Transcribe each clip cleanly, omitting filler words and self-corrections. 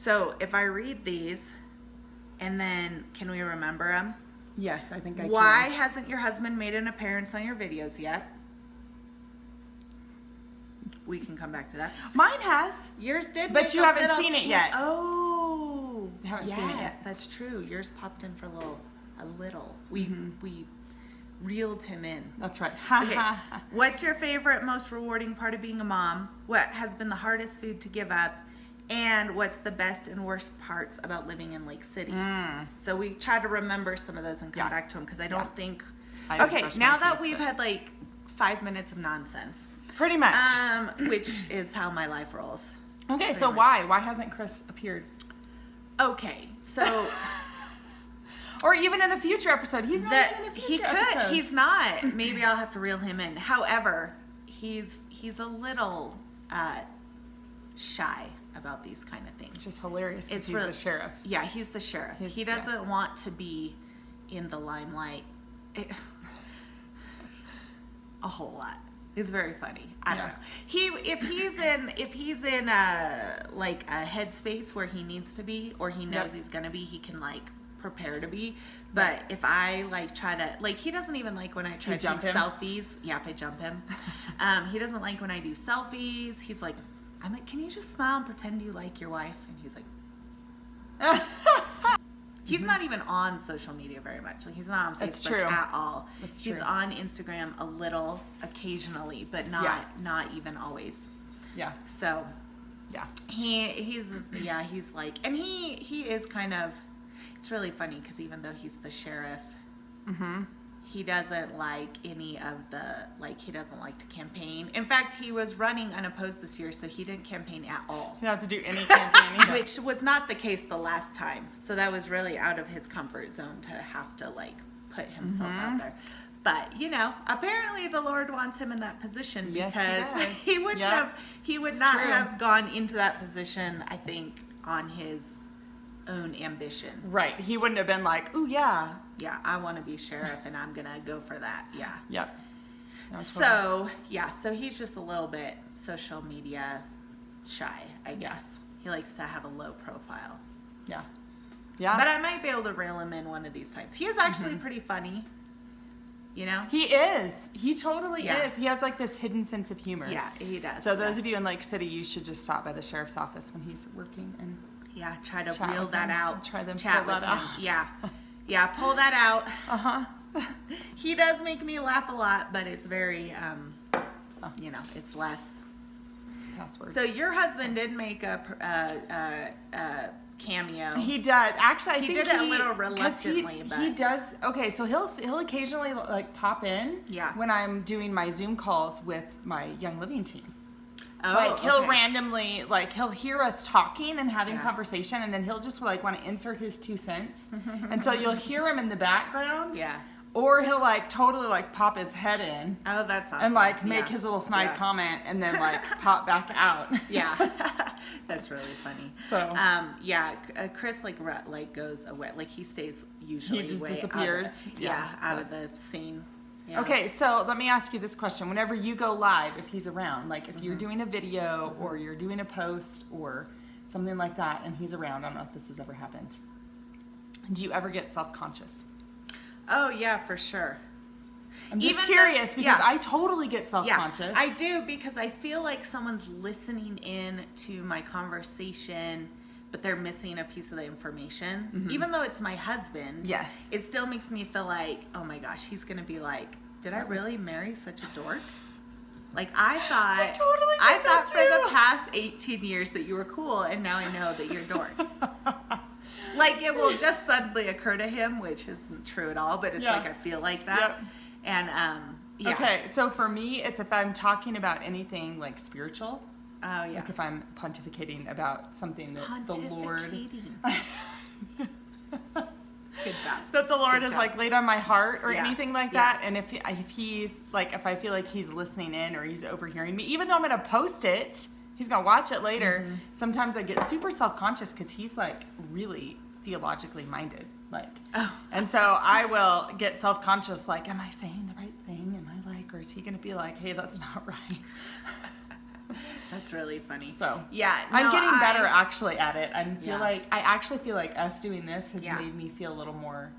So if I read these, and then can we remember them? Yes, I think I can. Why hasn't your husband made an appearance on your videos yet? We can come back to that. Mine has. Yours did, but you haven't seen it yet. Oh, you haven't seen it yet. That's true. Yours popped in for a little. We reeled him in. That's right. Okay. What's your favorite, most rewarding part of being a mom? What has been the hardest food to give up? And what's the best and worst parts about living in Lake City? So we try to remember some of those and come back to them, because I don't think... Okay, now that we've had like 5 minutes of nonsense. Pretty much. Which is how my life rolls. Okay, so why? Why hasn't Chris appeared? Okay, so... Or even in a future episode. He's not even in a future episode. He's not. Maybe I'll have to reel him in. However, he's a little shy about these kind of things. Which is hilarious because he's the sheriff. Yeah, he's the sheriff. He doesn't want to be in the limelight a whole lot. It's very funny. I don't know. If he's in like a headspace where he needs to be, or he knows he's gonna be, he can like prepare to be. But if I like try to, like, he doesn't even like when I try to take selfies. Yeah, if I jump him. He doesn't like when I do selfies. He's like, I'm like, can you just smile and pretend you like your wife? And he's like, he's not even on social media very much. Like, he's not on Facebook at all. He's on Instagram a little occasionally, but not even always. Yeah. So yeah, he's like, and he is kind of, it's really funny because even though he's the sheriff, he doesn't like any of the, like, he doesn't like to campaign. In fact, he was running unopposed this year, so he didn't campaign at all. He didn't have to do any campaigning. Which was not the case the last time. So that was really out of his comfort zone to have to, like, put himself out there. But, you know, apparently the Lord wants him in that position, because he would not have gone into that position, I think, on his own ambition. Right. He wouldn't have been like, ooh, yeah, I want to be sheriff and I'm gonna go for that. Yep. No, totally. So he's just a little bit social media shy, I guess. He likes to have a low profile. Yeah. But I might be able to reel him in one of these times. He is actually pretty funny. You know? He is. He totally is. He has like this hidden sense of humor. Yeah, he does. So those of you in Lake City, you should just stop by the sheriff's office when he's working and try to reel that out. Try them chat pull with that him. out. Yeah, pull that out. He does make me laugh a lot, but it's very, you know, it's less. Passwords. So your husband did make a cameo. He does. Actually, I think he did it a little reluctantly. He does. Okay, so he'll occasionally like pop in. When I'm doing my Zoom calls with my Young Living team. Like he'll randomly, like he'll hear us talking and having conversation, and then he'll just like want to insert his 2 cents, and so you'll hear him in the background. Or he'll like totally like pop his head in. Oh, that's awesome. And like make his little snide comment and then like pop back out. That's really funny. So Chris like goes away. Like he stays usually. He just way disappears. Out of the scene. Yeah. Okay, so let me ask you this question. Whenever you go live, if he's around, like if you're doing a video or you're doing a post or something like that and he's around, I don't know if this has ever happened. Do you ever get self-conscious? Oh, yeah, for sure. I'm just curious because I totally get self-conscious. I do, because I feel like someone's listening in to my conversation, but they're missing a piece of the information. Even though it's my husband, it still makes me feel like, oh my gosh, he's going to be like, did I really marry such a dork? Like, I thought for the past 18 years that you were cool, and now I know that you're a dork. Like, it will just suddenly occur to him, which isn't true at all, but it's like I feel like that. And, Okay, so for me, it's if I'm talking about anything, like, spiritual. Oh, yeah. Like, if I'm pontificating about something that the Lord... Good job. That the Lord has, like, laid on my heart or anything like that. And if he's, like, if I feel like he's listening in or he's overhearing me, even though I'm going to post it... He's going to watch it later. Sometimes I get super self-conscious because he's like really theologically minded. Like, and so I will get self-conscious like, am I saying the right thing? Am I like, or is he going to be like, hey, that's not right? That's That's really funny. So yeah, I'm getting better actually at it. I actually feel like us doing this has made me feel a little more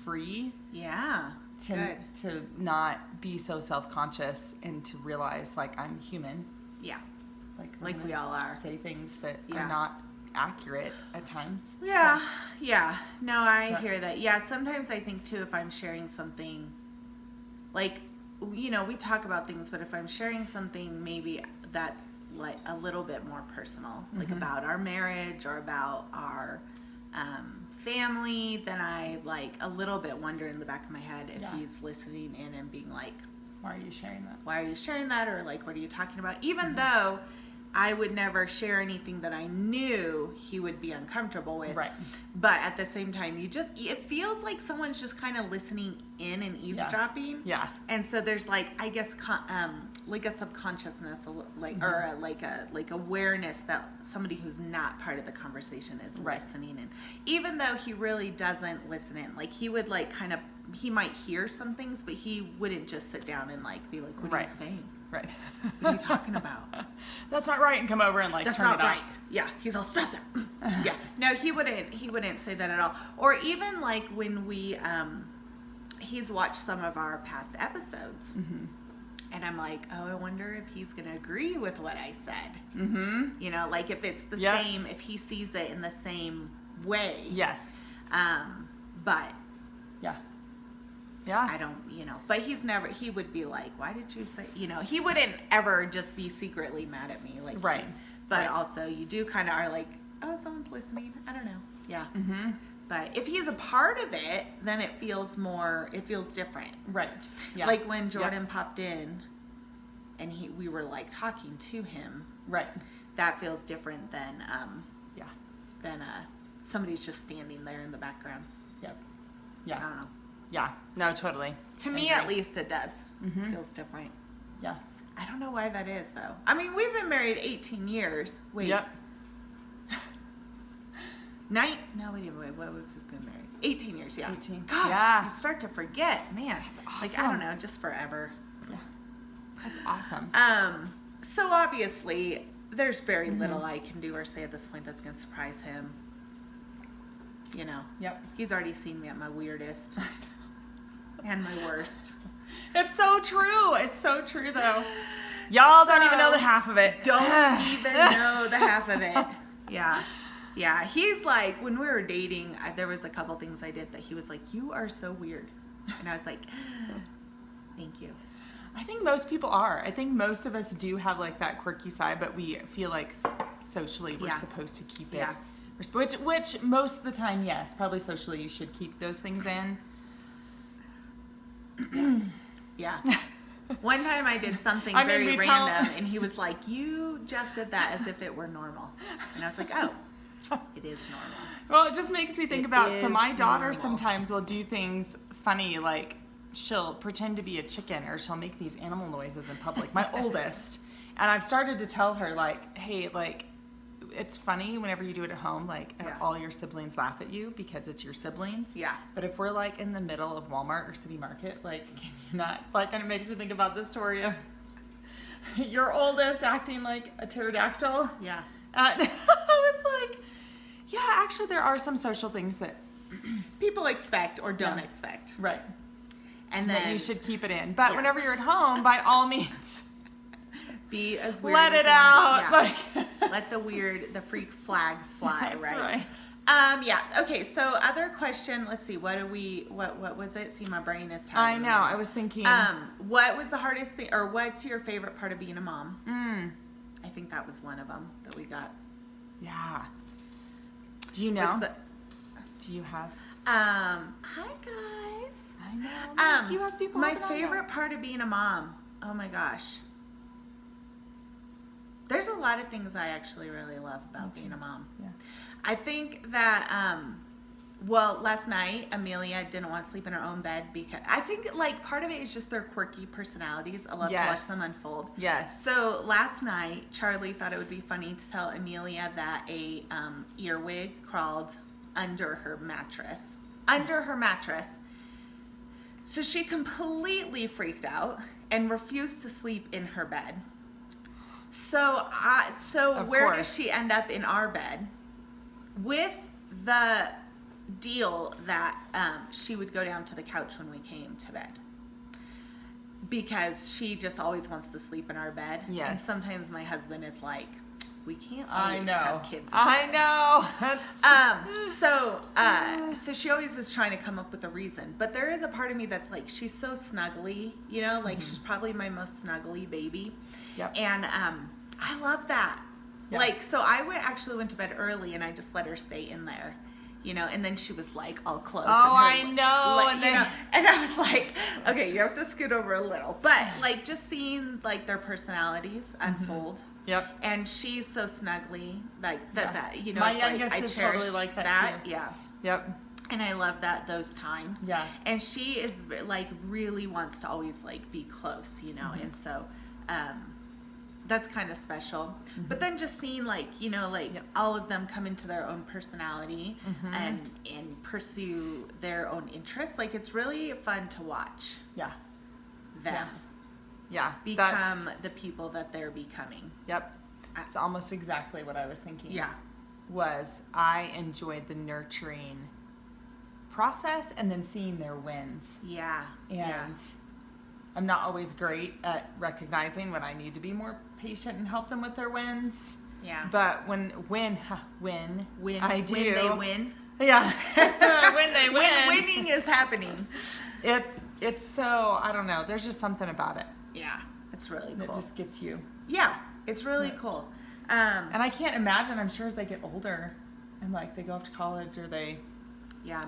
free. Yeah. To not be so self-conscious and to realize like I'm human. Yeah. Like we all are. Say things that are not accurate at times. Yeah. So. Yeah. No, I hear that. Yeah. Sometimes I think too, if I'm sharing something, like, you know, we talk about things, but if I'm sharing something, maybe that's like a little bit more personal, like about our marriage or about our family, then I like a little bit wonder in the back of my head if he's listening in and being like, why are you sharing that? Why are you sharing that? Or like, what are you talking about? Even though I would never share anything that I knew he would be uncomfortable with. Right. But at the same time, it feels like someone's just kind of listening in and eavesdropping. Yeah. And so there's like, I guess, like a subconsciousness, like, or like awareness that somebody who's not part of the conversation is listening in. Even though he really doesn't listen in, like he would like he might hear some things, but he wouldn't just sit down and like be like, what are you saying? Right. What are you talking about? That's not right, and come over and like That's turn not it right. off. Yeah, he's all, stop that. Yeah. No, he wouldn't say that at all. Or even like when we he's watched some of our past episodes. And I'm like, oh, I wonder if he's going to agree with what I said. You know, like if it's the same, if he sees it in the same way. Yes. But yeah. I don't, you know, but he would be like, why did you say, you know, he wouldn't ever just be secretly mad at me. Like, right. But also you do kind of are like, oh, someone's listening. I don't know. Yeah. But if he's a part of it, then it feels different. Right. Yeah. Like when Jordan popped in and we were like talking to him. Right. That feels different than, somebody's just standing there in the background. Yep. Yeah. I don't know. Yeah. No, totally. To me, at least, it does. Feels different. Yeah. I don't know why that is, though. I mean, we've been married 18 years. Wait. Yep. What have we been married? 18 years, yeah. 18. Gosh, yeah. You start to forget. Man, that's awesome. Like, I don't know, just forever. Yeah. That's awesome. So obviously, there's very little I can do or say at this point that's going to surprise him. You know. Yep. He's already seen me at my weirdest. And my worst. It's so true. It's so true, though. Y'all don't even know the half of it. Don't even know the half of it. Yeah. Yeah. He's like, when we were dating, there was a couple things I did that he was like, you are so weird. And I was like, thank you. I think most people are. I think most of us do have like that quirky side, but we feel like socially we're supposed to keep it. Yeah. Which most of the time, yes, probably socially you should keep those things in. Yeah. One time I did something very random and he was like, you just did that as if it were normal. And I was like, oh, it is normal. Well, it just makes me think about, so my daughter sometimes will do things funny, like she'll pretend to be a chicken or she'll make these animal noises in public, my oldest. And I've started to tell her like, hey, like, it's funny whenever you do it at home, like all your siblings laugh at you because it's your siblings. Yeah. But if we're like in the middle of Walmart or City Market, like, can you not, like, and it makes me think about this story of your oldest acting like a pterodactyl. Yeah. I was like, yeah, actually there are some social things that people expect or don't expect. Right. And then you should keep it in. But whenever you're at home, by all means, be as weird let as it out. Like let the freak flag fly. That's right. Yeah. Okay. So other question. Let's see. What was it? See, my brain is tired. I know. I was thinking. What was the hardest thing, or what's your favorite part of being a mom? I think that was one of them that we got. Yeah. Do you know? Do you have? Hi guys. I know. You have people. My favorite part of being a mom. Oh my gosh. There's a lot of things I actually really love about being a mom. Yeah. I think that, well, last night, Amelia didn't want to sleep in her own bed because I think, like, part of it is just their quirky personalities. I love to watch them unfold. Yes. So last night, Charlie thought it would be funny to tell Amelia that a earwig crawled under her mattress. So she completely freaked out and refused to sleep in her bed. So where does she end up in our bed? With the deal that she would go down to the couch when we came to bed. Because she just always wants to sleep in our bed. Yes. And sometimes my husband is like, we can't always have kids. I know. So she always is trying to come up with a reason. But there is a part of me that's like, she's so snuggly, you know, like she's probably my most snuggly baby. Yep. And I love that. Yep. Like, so I actually went to bed early and I just let her stay in there. You know, and then she was like all close. Oh, I know. And I was like, okay, you have to scoot over a little. But like just seeing like their personalities unfold. Yep. And she's so snuggly, like that you know. My youngest is totally like that too. Yeah. Yep. And I love those times. Yeah. And she is like really wants to always like be close, you know, and so that's kind of special. But then just seeing like, you know, like all of them come into their own personality and pursue their own interests. Like it's really fun to watch. Yeah. Them. Yeah. Become the people that they're becoming. Yep. That's almost exactly what I was thinking. Yeah. I enjoyed the nurturing process and then seeing their wins. Yeah. And I'm not always great at recognizing when I need to be more patient and help them with their wins. Yeah. But when I do, when they win. Yeah. When they win. When winning is happening. It's so, I don't know. There's just something about it. Yeah. It's really cool. It just gets you. Yeah. It's really cool. And I can't imagine, I'm sure as they get older and like they go off to college or they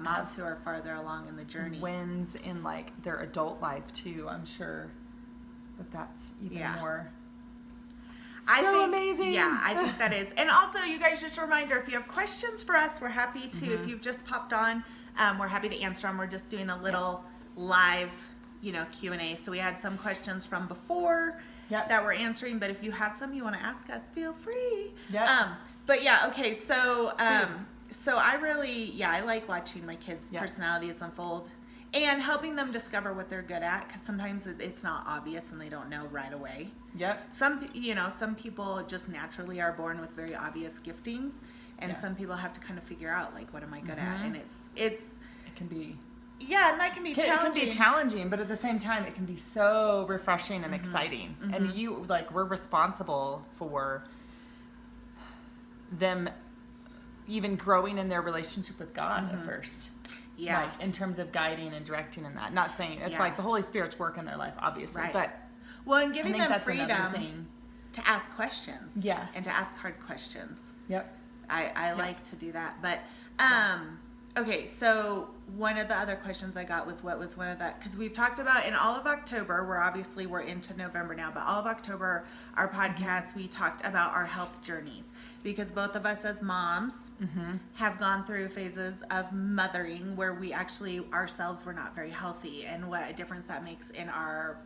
moms who are farther along in the journey. Wins in like their adult life too. I'm sure that's even more amazing. Yeah, I think that is. And also, you guys, just a reminder, if you have questions for us, we're happy to. If you've just popped on, we're happy to answer them. We're just doing a little live, you know, Q&A. So we had some questions from before that we're answering. But if you have some you want to ask us, feel free. But yeah, okay. So so I really, I like watching my kids' personalities unfold and helping them discover what they're good at, because sometimes it's not obvious and they don't know right away. Yep. Some people just naturally are born with very obvious giftings, and some people have to kind of figure out like, what am I good at? And it can be and that can be challenging. It can be challenging, but at the same time, it can be so refreshing and exciting. And we're responsible for them even growing in their relationship with God at first. Yeah. Like in terms of guiding and directing and that. Not saying it's like the Holy Spirit's work in their life, obviously. Right. But and giving them freedom to ask questions. Yes. And to ask hard questions. Yep. I like to do that. But okay, so one of the other questions I got was what was one of the, because we've talked about in all of October, we're into November now, but all of October, our podcast, we talked about our health journeys, because both of us as moms have gone through phases of mothering where we actually ourselves were not very healthy, and what a difference that makes in our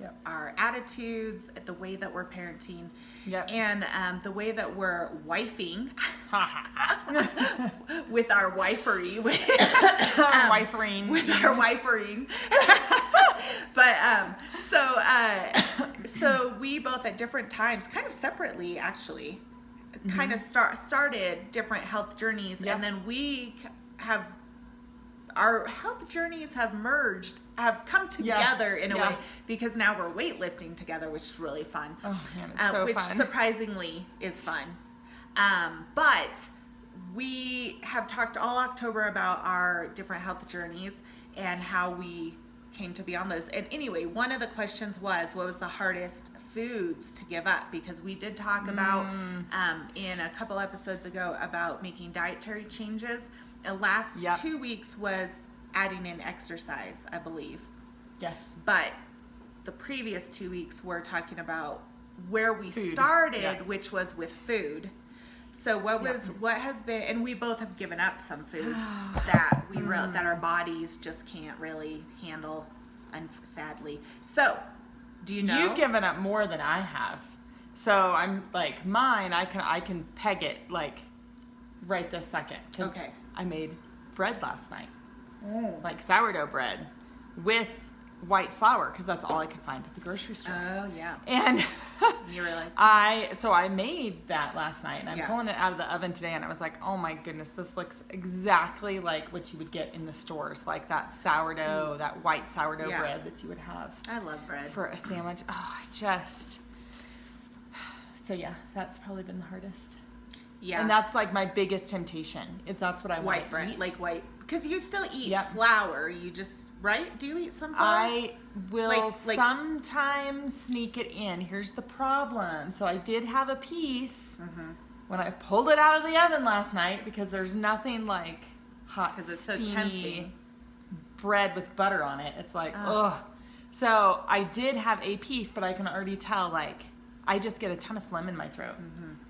attitudes, the way that we're parenting, and the way that we're wifing with our wifery. With our wifering. But so we both at different times, kind of separately actually, kind of started different health journeys, and then our health journeys have merged, have come together in a way, because now we're weightlifting together, which is really fun. Oh man, it's so which fun. Surprisingly is fun. But we have talked all October about our different health journeys and how we came to be on those. And anyway, one of the questions was, what was the hardest foods to give up? Because we did talk about in a couple episodes ago about making dietary changes. The last 2 weeks was adding in exercise, I believe. Yes. But the previous 2 weeks we're talking about where we started, which was with food. So what has been, and we both have given up some foods that that our bodies just can't really handle, sadly. So, do you know? You've given up more than I have. So I'm like, mine, I can peg it like right this second. Because I made bread last night. Like sourdough bread with white flour because that's all I could find at the grocery store. Oh, yeah. And you were like, I made that last night, and I'm Yeah. pulling it out of the oven today, and I was like, oh my goodness, this looks exactly like what you would get in the stores, like that sourdough, that white sourdough Yeah. bread that you would have. I love bread. For a sandwich. So yeah, that's probably been the hardest. Yeah. And that's like my biggest temptation, is that's what I want white bread. eat. Like white. Because you still eat Yep. flour. You just, right? Do you eat some flours? I will sometimes sneak it in. Here's the problem. So I did have a piece when I pulled it out of the oven last night, because there's nothing like hot, Because it's so steamy tempting. bread with butter on it. It's like, ugh. So I did have a piece, but I can already tell, like, I just get a ton of phlegm in my throat,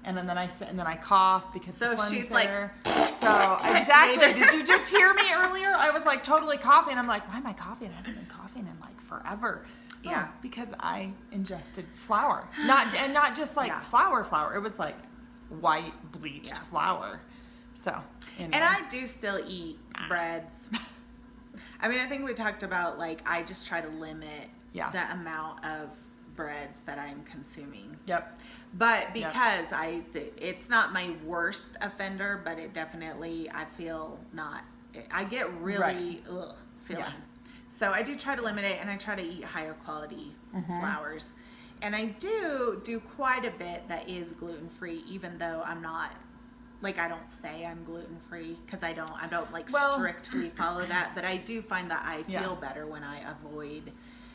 and then I cough because the phlegm's she's there. So exactly. Did you just hear me earlier? I was like totally coughing. I'm like, why am I coughing? I haven't been coughing in like forever. Yeah. Oh, because I ingested flour, not just like flour. It was like white bleached flour. So. Anyway. And I do still eat breads. I mean, I think we talked about, like, I just try to limit the amount of breads that I'm consuming. Yep. But because it's not my worst offender, but it definitely, I feel not, I get really feeling. Yeah. So I do try to limit it, and I try to eat higher quality flours. And I do quite a bit that is gluten-free, even though I'm not, like, I don't say I'm gluten-free, because I don't strictly follow that, but I do find that I feel better when I avoid.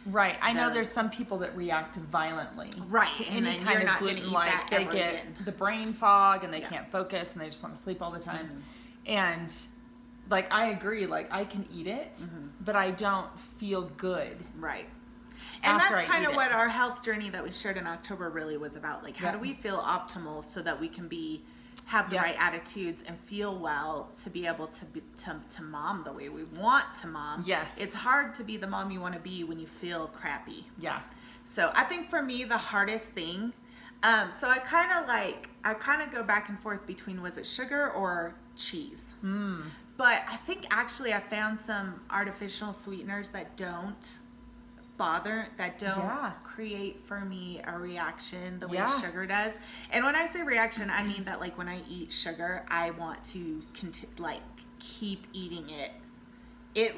Right. I know there's some people that react violently to and any then kind you're of not gluten. gonna eat Like that they ever get again. the brain fog and they can't focus and they just want to sleep all the time. And like, I agree, like I can eat it, but I don't feel good. Right. And that's kind of eat what our health journey that we shared in October really was about. Like, how do we feel optimal so that we can have the right attitudes and feel well to be able to mom the way we want to mom. Yes. It's hard to be the mom you want to be when you feel crappy. Yeah. So I think for me, the hardest thing, so I kind of go back and forth between, was it sugar or cheese? But I think actually I found some artificial sweeteners that don't create for me a reaction the way sugar does. And when I say reaction, I mean that, like, when I eat sugar, I want to keep eating it. It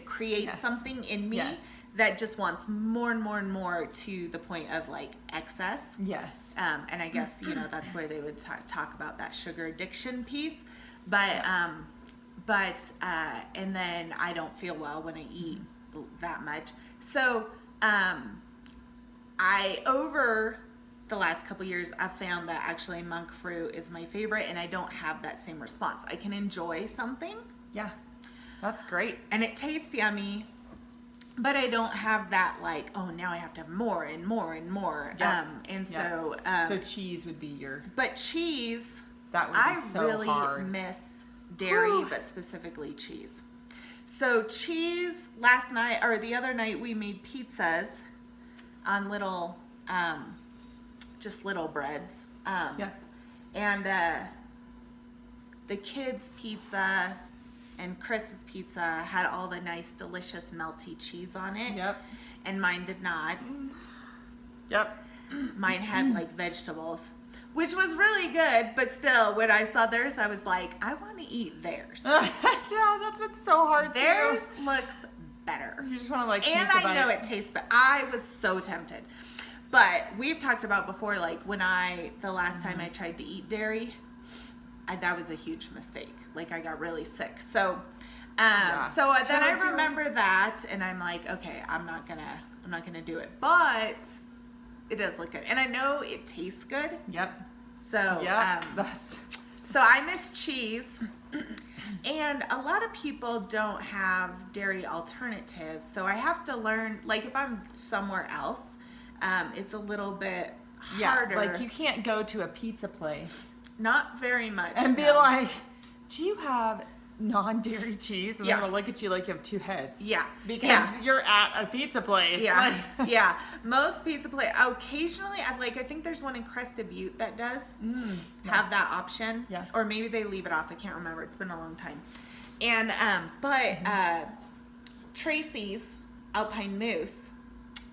creates something in me that just wants more and more and more, to the point of like excess. Yes. And I guess, that's where they would talk about that sugar addiction piece. But and then I don't feel well when I eat that much. So over the last couple years, I've found that actually monk fruit is my favorite, and I don't have that same response. I can enjoy something. Yeah, that's great. And it tastes yummy, but I don't have that, like, oh, now I have to have more and more and more. Yeah. So cheese would be your. But cheese, that would be so really hard. miss dairy, but specifically cheese. So cheese, the other night we made pizzas on little, just little breads. And the kids' pizza and Chris's pizza had all the nice, delicious, melty cheese on it. Yep. And mine did not. Yep. Mine had like vegetables, which was really good, but still, when I saw theirs, I was like, I want to eat theirs. Yeah, that's what's so hard. Theirs looks better. You just want to like. And I know it tastes better. I was so tempted. But we've talked about before, like when the last time I tried to eat dairy, that was a huge mistake. Like I got really sick. So, then I remember that, and I'm like, okay, I'm not gonna do it. But it does look good, and I know it tastes good. Yep. So so I miss cheese, and a lot of people don't have dairy alternatives. So I have to learn. Like if I'm somewhere else, it's a little bit harder. Yeah, like you can't go to a pizza place. Not very much. And be like, do you have non-dairy cheese? And they're going to look at you like you have two heads. Yeah. Because you're at a pizza place. Yeah. Yeah. Most pizza places, occasionally, I think there's one in Crested Butte that does have that option. Yeah. Or maybe they leave it off. I can't remember. It's been a long time. And, Tracy's Alpine Mousse.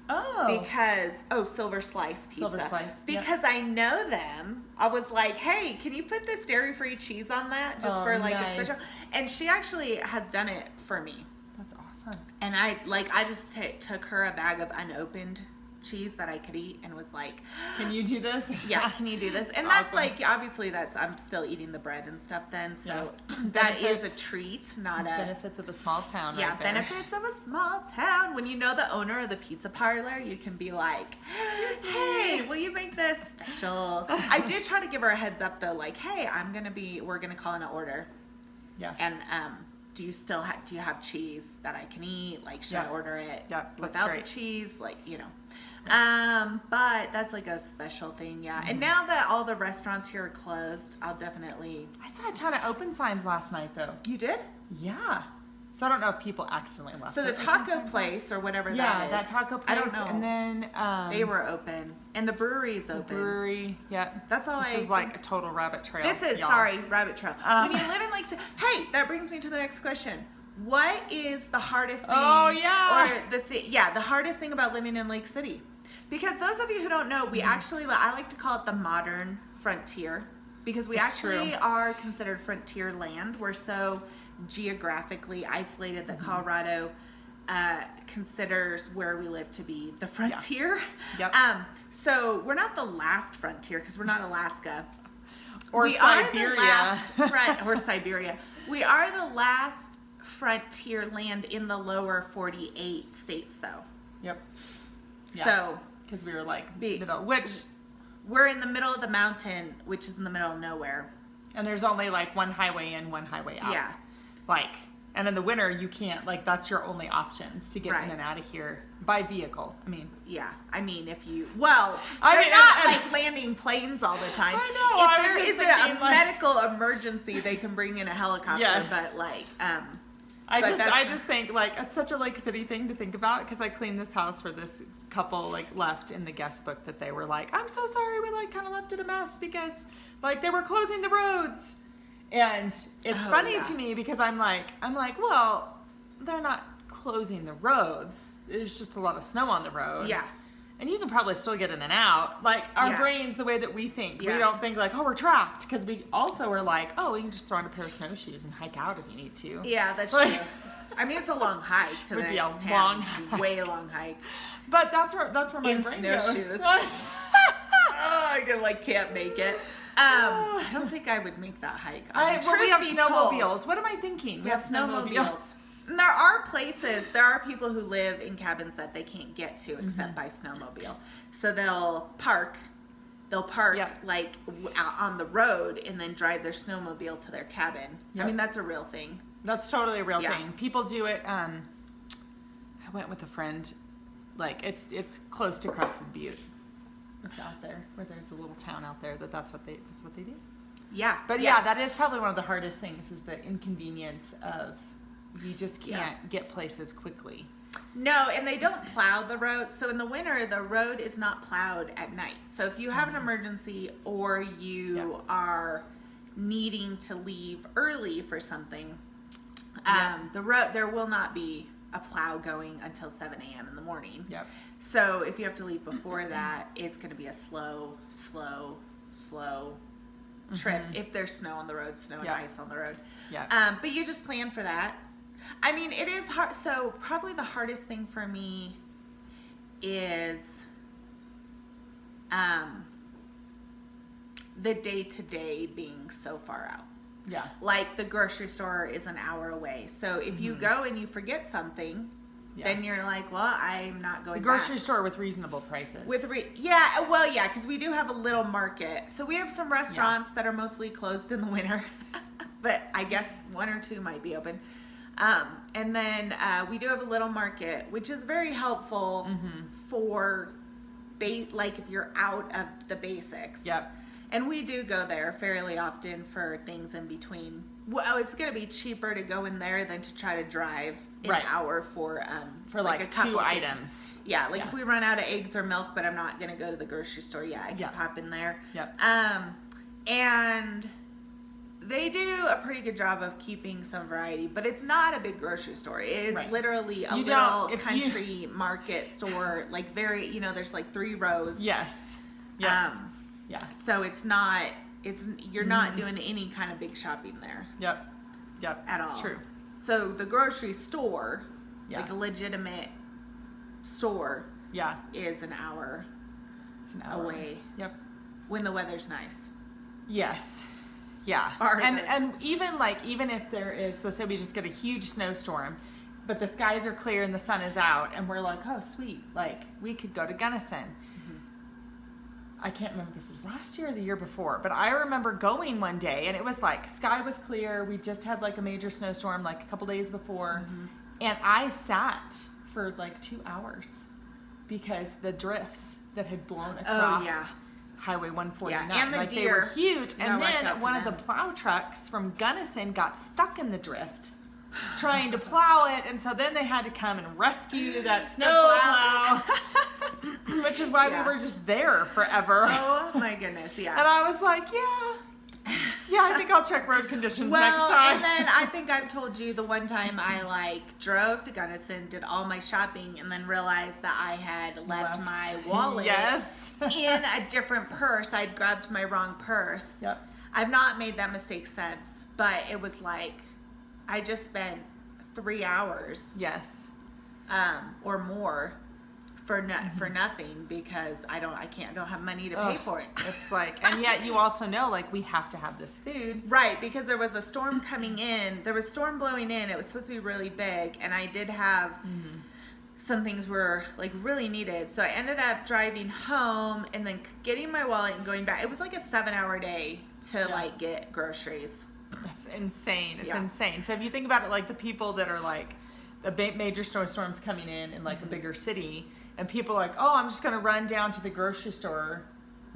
Oh. Because, Silver Slice Pizza. Silver Slice. Because I know them. I was like, hey, can you put this dairy-free cheese on that? Just for like a special. And she actually has done it for me. That's awesome. And I just took her a bag of unopened cheese that I could eat and was like, can you do this? Yeah, can you do this? And that's awesome. Like, obviously I'm still eating the bread and stuff then, so that is a treat, not a... Benefits of a small town. Yeah, right there. Benefits of a small town. When you know the owner of the pizza parlor, you can be like, hey, will you make this special? I did try to give her a heads up though, like, hey, we're gonna call in an order. Yeah. And do you have cheese that I can eat? Like, should I order it without the cheese? Like, you know. But that's like a special thing, yeah. And now that all the restaurants here are closed, I'll definitely... I saw a ton of open signs last night, though. You did? Yeah. So I don't know if people accidentally left. So the taco place or whatever that is. Yeah, that taco place. I don't know. And then... they were open. And the brewery is open. The brewery, yeah. That's all This is like a total rabbit trail. This is, rabbit trail. When you live in Lake City... Hey, that brings me to the next question. What is the hardest thing... Oh, yeah. Or the hardest thing about living in Lake City? Because those of you who don't know, we actually, I like to call it the modern frontier, because we are considered frontier land. We're so geographically isolated that Colorado considers where we live to be the frontier. Yep. So we're not the last frontier, because we're not Alaska. Or Siberia. Or Siberia. We are the last frontier land in the lower 48 states, though. Yep. Yeah. So... Because we were like middle, which we're in the middle of the mountain, which is in the middle of nowhere. And there's only like one highway in, one highway out. Yeah. Like, and in the winter you can't, like, that's your only options to get in and out of here by vehicle. I mean. Yeah. I mean, if you, they're not like landing planes all the time. I know. If there is a medical emergency, they can bring in a helicopter. Yes. But like, I just think, like, it's such a Lake City thing to think about, because I cleaned this house for this couple, like, left in the guest book that they were like, I'm so sorry, we, like, kind of left it a mess because, like, they were closing the roads. And it's funny to me because I'm like, well, they're not closing the roads. There's just a lot of snow on the road. Yeah. And you can probably still get in and out. Like, our brains, the way that we think, we don't think like, oh, we're trapped. Because we also are like, oh, you can just throw on a pair of snowshoes and hike out if you need to. Yeah, that's true. I mean, it's a long hike to the next town. Way long hike. But that's where my brain snowshoes. goes. I can't make it. I don't think I would make that hike. We have snowmobiles. What am I thinking? We have snowmobiles. And there are people who live in cabins that they can't get to except by snowmobile. So they'll park like out on the road and then drive their snowmobile to their cabin. Yep. I mean, that's a real thing. That's totally a real thing. People do it. I went with a friend. Like, it's close to Crested Butte. It's out there where there's a little town out there that's what they do. Yeah. But yeah, that is probably one of the hardest things, is the inconvenience of you just can't get places quickly. No, and they don't plow the road. So in the winter, the road is not plowed at night. So if you have an emergency or you are needing to leave early for something, the road, there will not be a plow going until 7 a.m. in the morning. Yep. So if you have to leave before that, it's going to be a slow trip. If there's snow on the road, snow and ice on the road. Yeah. But you just plan for that. I mean, it is hard. So probably the hardest thing for me is the day-to-day being so far out. Yeah. Like the grocery store is an hour away. So if you go and you forget something, then you're like, well, I'm not going back. The grocery store with reasonable prices. Because we do have a little market. So we have some restaurants that are mostly closed in the winter. But I guess one or two might be open. And then we do have a little market, which is very helpful for, like, if you're out of the basics. Yep. And we do go there fairly often for things in between. Well, it's going to be cheaper to go in there than to try to drive an hour for like a couple 2 of items. Yeah, like if we run out of eggs or milk, but I'm not going to go to the grocery store. I can pop in there. Yep. And They do a pretty good job of keeping some variety, but it's not a big grocery store. It is literally a little country market store, like very, there's like 3 rows. Yes. Yeah. So it's not, you're not doing any kind of big shopping there. Yep. At all. That's true. So the grocery store, like a legitimate store, is an hour. It's an hour away. Yep. When the weather's nice. Yes. Yeah. And even if there is, so say we just get a huge snowstorm, but the skies are clear and the sun is out, and we're like, oh sweet, like we could go to Gunnison. I can't remember if this was last year or the year before, but I remember going one day and it was like sky was clear. We just had like a major snowstorm like a couple days before, and I sat for like 2 hours because the drifts that had blown across Highway 149, and the like deer, they were huge. And then one of the plow trucks from Gunnison got stuck in the drift trying to plow it, and so then they had to come and rescue that snow plow. Which is why we were just there forever. Oh my goodness, yeah. And I was like, I think I'll check road conditions next time. And then I think I've told you the one time I drove to Gunnison, did all my shopping, and then realized that I had left my wallet in a different purse. I'd grabbed my wrong purse. Yep. I've not made that mistake since, but it was like I just spent 3 hours. Yes. Or more. For nothing, because I don't have money to pay for it. It's like, and yet you also know, like, we have to have this food. Right, because there was a storm coming in. There was storm blowing in. It was supposed to be really big, and I did have some things were like really needed. So I ended up driving home and then getting my wallet and going back. It was like a 7-hour day to like get groceries. That's insane. It's insane. So if you think about it, like the people that are like the major snowstorms coming in like a bigger city, and people are like, oh, I'm just going to run down to the grocery store.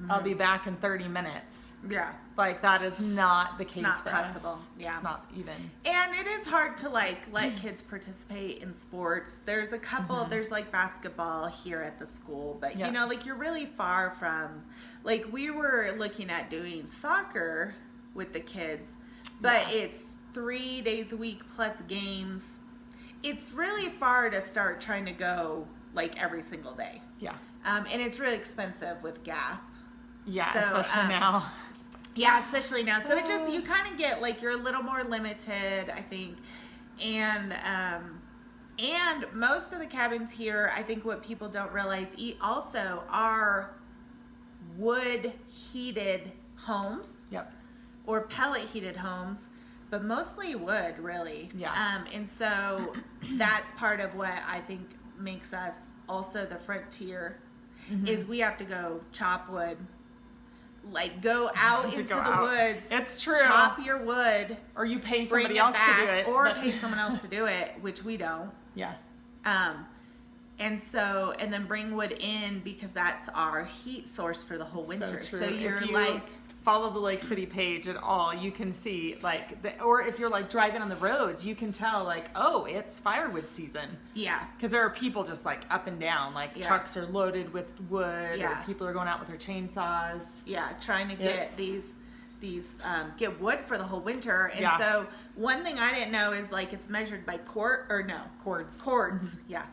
I'll be back in 30 minutes. Yeah. Like, that is not the case it's not for possible. us. Yeah. It's not even. And it is hard to, let kids participate in sports. There's a couple, there's, basketball here at the school. But, you're really far from, we were looking at doing soccer with the kids. But it's 3 days a week plus games. It's really far to start trying to go every single day. Yeah. And it's really expensive with gas. Yeah, so, especially now. Yeah, especially now. So it just, you kind of get you're a little more limited, I think. And most of the cabins here, I think what people don't realize also are wood heated homes. Yep. Or pellet heated homes. But mostly wood, really. Yeah. And so that's part of what I think makes us also the frontier is we have to go chop wood. Go out into the woods. It's true. Chop your wood. Or you pay somebody else to do it. Or pay someone else to do it, which we don't. Yeah. And then bring wood in because that's our heat source for the whole winter. So, so you're follow the Lake City page at all, you can see or if you're driving on the roads, you can tell oh, it's firewood season. Yeah. Because there are people just up and down, trucks are loaded with wood, or people are going out with their chainsaws. Yeah, trying to get these get wood for the whole winter. And so one thing I didn't know is it's measured by cords. Yeah,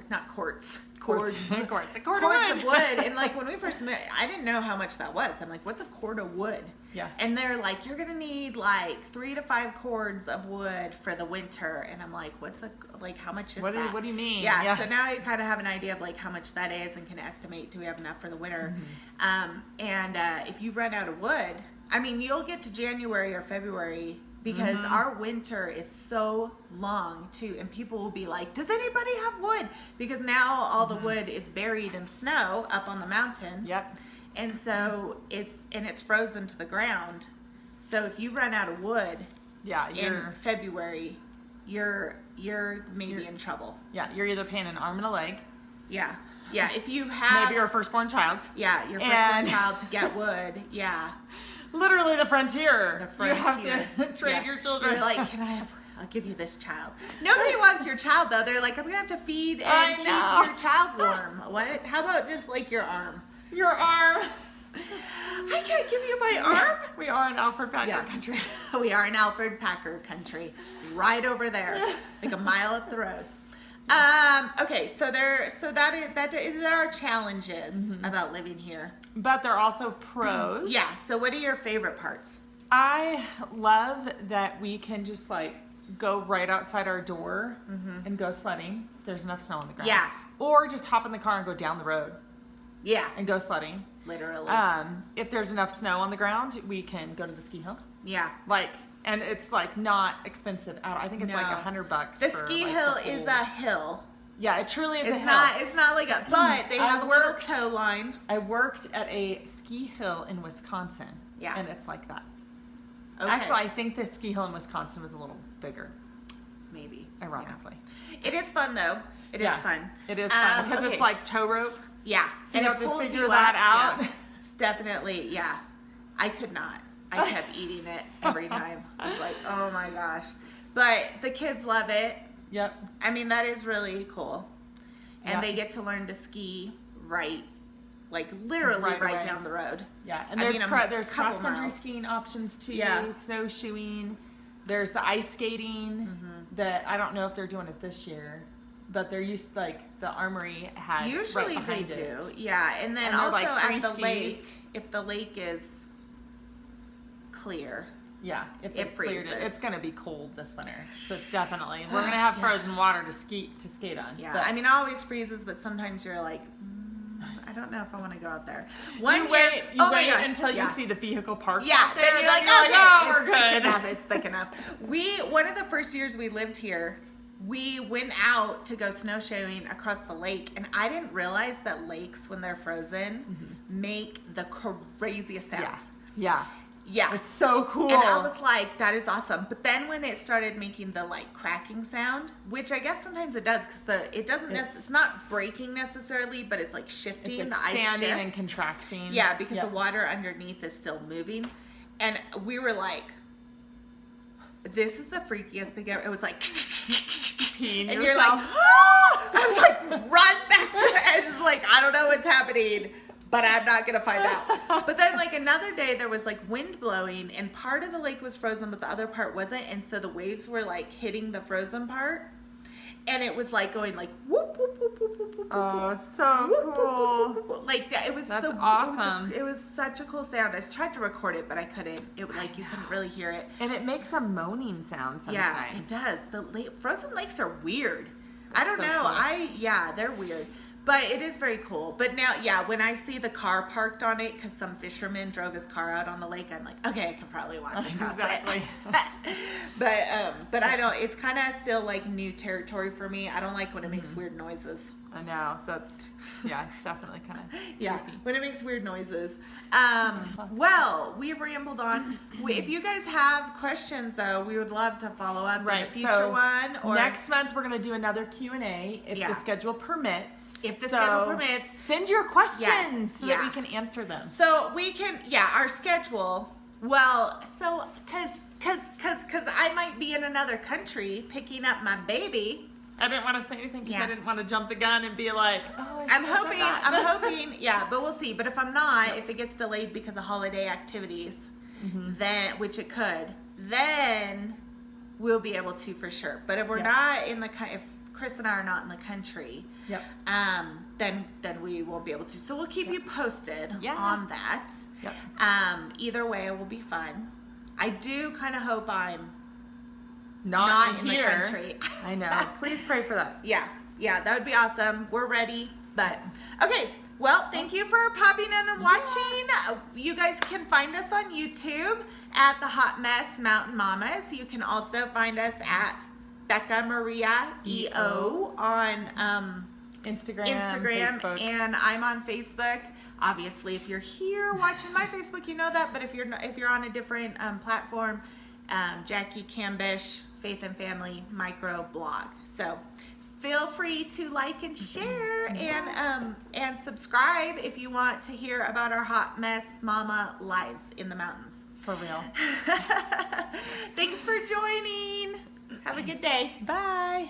not quarts. Cords of wood. And when we first met, I didn't know how much that was. I'm like, what's a cord of wood? Yeah. And they're like, you're gonna need 3 to 5 cords of wood for the winter. And I'm like, how much is that? What do you mean? Yeah. So now I kind of have an idea of how much that is and can estimate, do we have enough for the winter? If you run out of wood, you'll get to January or February because our winter is so long too, and people will be like, does anybody have wood? Because now all the wood is buried in snow up on the mountain. Yep. And so it's frozen to the ground. So if you run out of wood in February, you're maybe in trouble. Yeah, you're either paying an arm and a leg. Yeah. Yeah, if you have maybe your firstborn child. Yeah, your firstborn child to get wood. Yeah. Literally the frontier. You have to trade your children. You're like, I'll give you this child. Nobody wants your child though. They're like, I'm gonna have to feed and keep your child warm. What? How about just your arm? Your arm. I can't give you my arm. We are in Alfred Packer country. We are in Alfred Packer country, right over there, like a mile up the road. Okay, so that is our challenges about living here. But they're also pros. Yeah. So what are your favorite parts? I love that we can just like go right outside our door and go sledding. There's enough snow on the ground. Yeah. Or just hop in the car and go down the road. Yeah. And go sledding. Literally. If there's enough snow on the ground, we can go to the ski hill. Yeah. And it's like not expensive at all. I think it's like $100. The ski hill is a hill. Yeah, it truly is a hill. It's not like a, but they have a little tow line. I worked at a ski hill in Wisconsin. Yeah. And it's like that. Okay. Actually, I think the ski hill in Wisconsin was a little bigger. Maybe. Ironically. Yeah. It is fun though. It is fun. It is fun because it's like tow rope. Yeah. So you have to figure that out. Yeah. It's definitely, yeah. I could not. I kept eating it every time. I was like, oh my gosh. But the kids love it. Yep. I mean, that is really cool. And they get to learn to ski literally right down the road. Yeah, and there's cross-country skiing options too, snowshoeing. There's the ice skating that I don't know if they're doing it this year, but they're used the Armory had usually right they do. It. Yeah, and then also at the lake, if the lake is clear. Yeah, if it cleared it, it's going to be cold this winter. So it's definitely we're going to have frozen water to skate on. Yeah, but, I mean, it always freezes, but sometimes you're like, I don't know if I want to go out there. You wait until you see the vehicle parked out there. Then you're like, okay, oh, we're good. It's thick enough. One of the first years we lived here, we went out to go snowshoeing across the lake, and I didn't realize that lakes, when they're frozen, make the craziest sounds. Yeah. Yeah. It's so cool. And I was like, that is awesome. But then when it started making the cracking sound, which I guess sometimes it does because it's not breaking necessarily, but it's like shifting. It's expanding and contracting. Yeah, because the water underneath is still moving. And we were like, this is the freakiest thing ever. It was like, and you're like, ah! I was like, run back to the edge. It's like, I don't know what's happening, but I'm not going to find out. But then another day there was wind blowing and part of the lake was frozen, but the other part wasn't. And so the waves were hitting the frozen part. And it was going whoop, whoop, whoop, whoop, whoop, whoop. Oh, so whoop, cool. Whoop, whoop, whoop. It was That's awesome. It was such a cool sound. I tried to record it, but I couldn't. It you couldn't really hear it. And it makes a moaning sound sometimes. Yeah, it does. Frozen lakes are weird. I don't know. Cool. They're weird. But it is very cool. But now, when I see the car parked on it, because some fisherman drove his car out on the lake, I'm like, okay, I can probably walk across it. But I don't. It's kind of still new territory for me. I don't like when it makes weird noises. I know. It's definitely kind of creepy. When it makes weird noises. Well, we've rambled on. If you guys have questions, though, we would love to follow up in a future one. Or next month, we're going to do another Q&A if the schedule permits. If the schedule permits. Send your questions so that we can answer them. So we can, our schedule, because I might be in another country picking up my baby. I didn't want to say anything because I didn't want to jump the gun and be like, I'm hoping, but we'll see. But if I'm not, if it gets delayed because of holiday activities, then, which it could, then we'll be able to for sure. But if we're not if Chris and I are not in the country, then we won't be able to. So we'll keep you posted on that. Yep. Either way, it will be fun. I do kind of hope I'm not in here. The country. I know. Please pray for that. Yeah, that would be awesome. We're ready. But okay, well, thank you for popping in and watching. You guys can find us on YouTube at the Hot Mess Mountain Mamas. You can also find us at Becca Maria EO on Instagram, Facebook. And I'm on Facebook. Obviously, if you're here watching my Facebook, you know that. But if you're on a different platform, Jackie Cambish, Faith and Family Micro Blog. So feel free to like and share and subscribe if you want to hear about our hot mess mama lives in the mountains. For real. Thanks for joining. Have a good day. Bye.